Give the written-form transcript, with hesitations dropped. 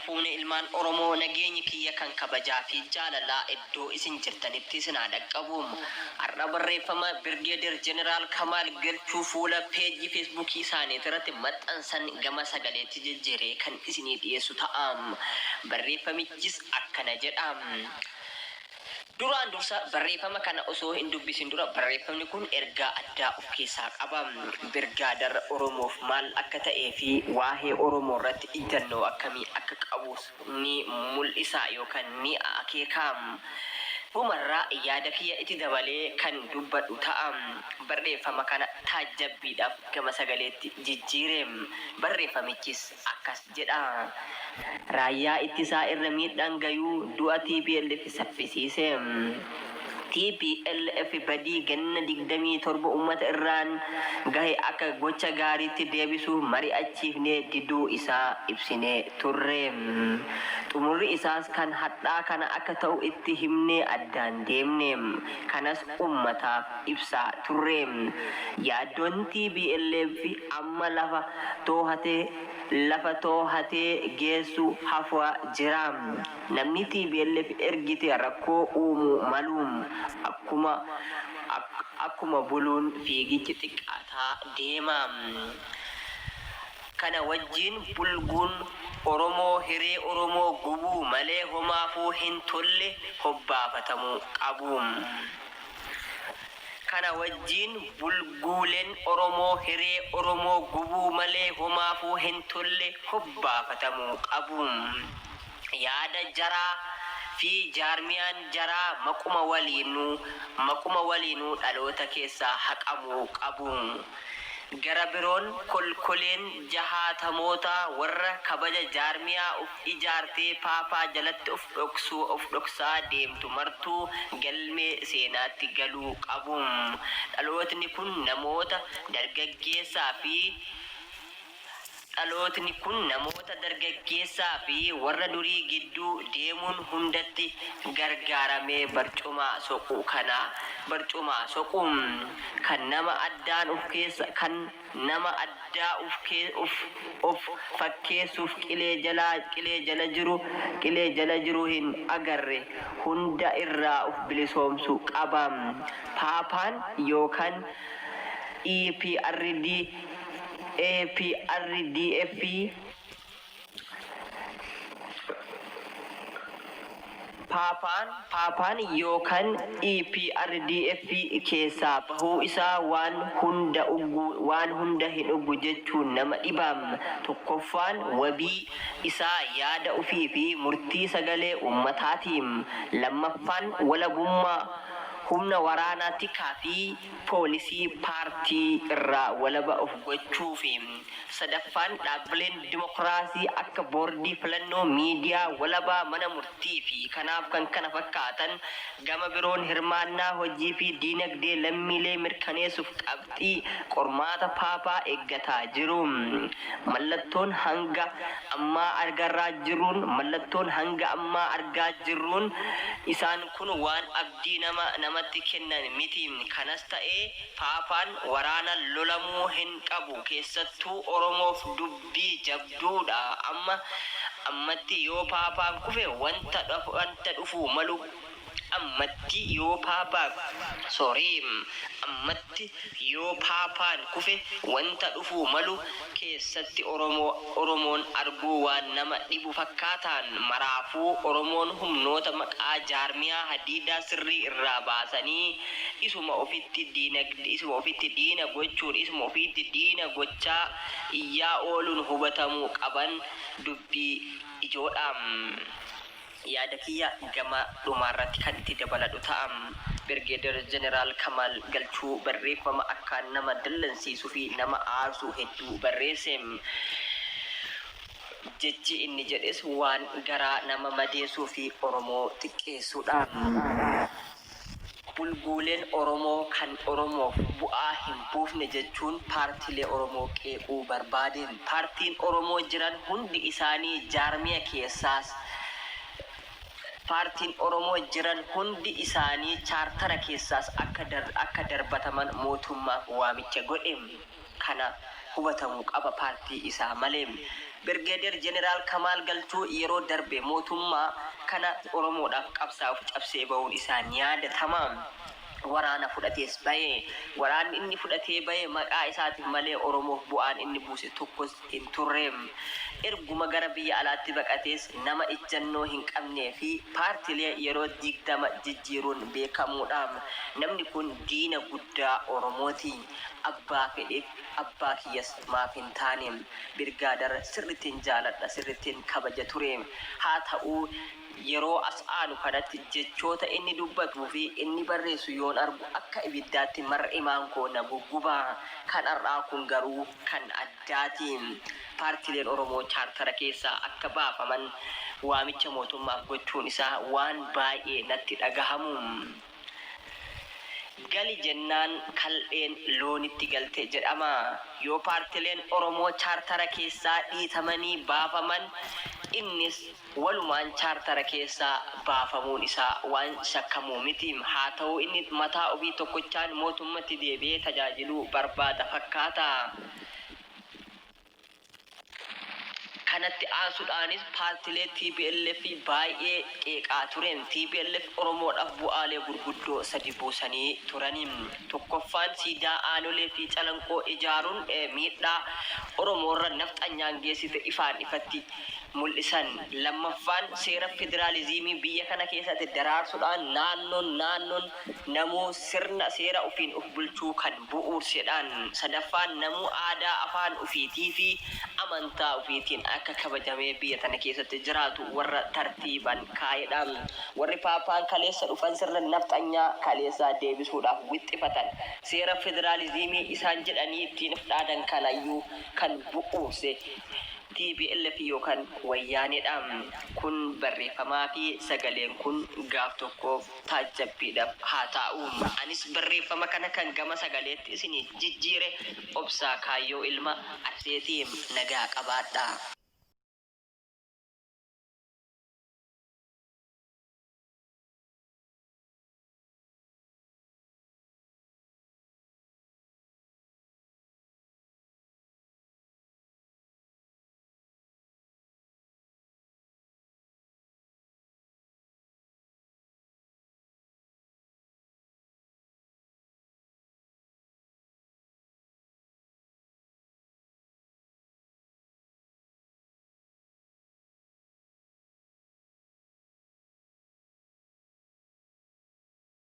fuune ilmaan Oromoo nageenyi kiyya kan kabajaa fi jaalalaa iddoo isin jirtanitti isin dhaqqabuum har'a barreeffama Birgeeder Jeneraal Kamaal Galchuu fuula peejii Feesbuukii isaanii irratti maxxansan gama sagaleetti jijjiiree kan isinii dhiyeessu ta'am. Barreeffamichis akkana jedham. Duraan dursa barreeffama kana osoo hin dubbisin dura barreeffamni kun ergaa addaa of keessaa qaba. Birgaader Oromoof maal akka ta'ee fi waa'ee Oromoo irratti ijannoo akkamii akka qabus ni mul'isa yookaan ni akeekam. Umarraa yaada kiyya itti dabalee kan dubbadhu ta'am. Barreeffama kana taajjabbiidhaaf gama sagaleetti jijjiireem. Barreeffamichis akkas jedha. Raayyaa ittisaa irra miidhaan gayuu du'a TPLF saffisiise. TPLF badii ganna 27 uummata irraan gahe akka gocha gaariitti deebisu mari'achiifnee diduu isaa ibsinee turre. Xumurri isaas kan hadhaa kana akka ta'u itti himnee addaan deemne. Kanas uummataaf ibsaa turre. Yaaddoon TPLF amma lafa toohatee geessu hafaa jira. Namni TPLF ergite rakkoo uumuu maluum akkuma buluun fiigichi xiqqaataa deema. Kana wajjin bulguun Oromoo hiree Oromoo gubuu malee homaafuu hin tolle hobbaafatamuu qabu. Kana wajjin bulguuleen Oromoo hiree Oromoo gubuu malee homaafuu hin tolle hobbaafatamuu qabu. Yaada jaraa fi jaarmiyaan jaraa maquma waliinuu dhaloota keessaa haqamuu qabu. Gara biroon kolkoleen jahaatamoota warra kabaja jaarmiyaa of ijaartee paapaa jalatti of dhoksaa deemtu martuu galmee seenaatti galuu qabu. Dhalootni kun namoota dargaggeessaa fi warra durii gidduu deemuun hundatti gargaaramee barcuma soquun kan nama addaan of fakkeessuuf qilee jala jiru hin agarre hunda irraa of bilisoomsuu qaba. Paapaan yookaan Paapaan yookaan EPRDF keessaa bahuu isaa waan hunda hin uggu jechuun nama dhibam. Tokkoffaan wabii isaa yaada ofii fi murtii sagalee uummataatiin. Lammaffaan walabummaa humna waraanaa tikaa fi poolisii paartii irraa walaba of gochuufi. Sadaffaan dhaabbileen dimokiraasii akka boordii filannoo miidiyaa walabaa mana murtii fi kanaaf kan kana fakkaatan gama biroon hirmaannaa hojii fi diinagdee lammiilee mirkaneessuuf qabxii qormaata paapaa eeggataa jiru. Mallattoon hanga ammaa argaa jirruun isaan kun waan abdii namatti kennan miti. Kanas ta'ee paapaan waraana lolamuu hin qabu. Keessattuu Oromoof dubbii jabduudha. Ammatti yoo paapaan kufe wanta dhufuu malu keessatti Oromoon arguu waan nama dhibu fakkaatan. Maraafuu Oromoon humnoota maqaa jaarmiyaa hadiidaa sirrii irraa baasanii isuma ofitti diina gochaa iyyaa ooluun hubatamuu qaban dubbii ijoodha. Yaada kiyya gama dhumaarratti kan itti dabaladhu ta'am. Birgeeder Jeneraal Kamaal Galchuu barreeffama akkaan nama dallansiisuu fi nama aarsuu hedduu barreesse. Jechi inni jedhes waan garaa nama madeessuu fi Oromoo xiqqeessuudha. Bulguuleen Oromoo kan Oromoof bu'aa hin buufne jechuun paartiilee Oromoo qeequu barbaadeen. Paartiin Oromoo jiran hundi isaanii jaarmiya keessaas chaartara keessaas akka darbataman mootummaaf waamicha godhe. Kana hubatamuu qaba paartii isaa malee. Birgeeder Jeneraal Kamaal Galchuu yeroo darbe mootummaa kana Oromoodhaaf qabsaa'uuf cabsee ba'uun isaan yaadatamaa. Waraana fudhatees bahe waraanni inni fudhatee bahe maqaa isaatiif malee Oromoof bu'aan inni buuse tokkos hin turre. Erguma gara biyya alaatti baqatees nama ijjannoo hin qabnee fi paartilee yeroo 20 jijjiiruun beekamuudha. Namni kun diina guddaa Oromooti. Abbaa fedheef abbaa kiyyas maaf hin taane. Birgaadar sirriitiin jaaladha, sirriitiin kabaja ture. Haa ta'uu yeroo as aanu kanatti jechoota inni dubbatuu fi inni barreessu yoon argu akka ibiddaatti mar'imaan koo na guggubaa. Kan har'aa kun garuu kan addaatiin. Paartileen Oromoo chaartara keessaa akka baafaman waamicha mootummaaf gochuun isaa waan baay'ee natti dhagahamu. Gali jennaan kal'een loonitti galte jedhama. Yoo paartileen Oromoo chaartara keessaa dhiitamanii baafaman innis walumaan chaartara keessaa baafamuun isaa waan shakkamuu miti. Haa ta'u inni mataa ofii tokkochaan mootummatti deebi'ee tajaajiluu barbaada fakkaata. Kanatti aansuudhaanis paartilee TPLF baay'ee qeeqaa tureen. TPLF Oromoodhaaf bu'aalee gurguddoo sadi buusanii turaniin. Tokkoffaan siidaa aanolee fi calanqoo ijaaruun miidhaa Oromoorra nafxanyaan geessite ifaan ifatti mul'isan. Lammaffaan seera federaalizimii biyya kana keessatti daraarsuudhaan naannoon namuu sirna seera ofiin of bulchuu kan bu'uursedhaan. Sadaffaan namuu aadaa afaan ofiitii fi amantaa ofiitiin akka kabajamee biyya tana keessatti jiraatu warra tartiiban kaa'edhaan. Warri paapaan kaleessa dhufan sirna nafxanyaa kaleessaa deebisuudhaaf wixxifatan seera federaalizimii isaan jedhanii ittiin dhaadan kanayyuu kan bu'uurse TPLF yookaan wayyaanedha. Kun barreeffamaa fi sagaleen kun gaaf tokkoof taajjabbiidhaaf haa ta'u. Anis barreeffama kana kan gama sagaleetti isinii jijjiire obsaa kaayyoo ilma Arseetiin nagaa qabaadha.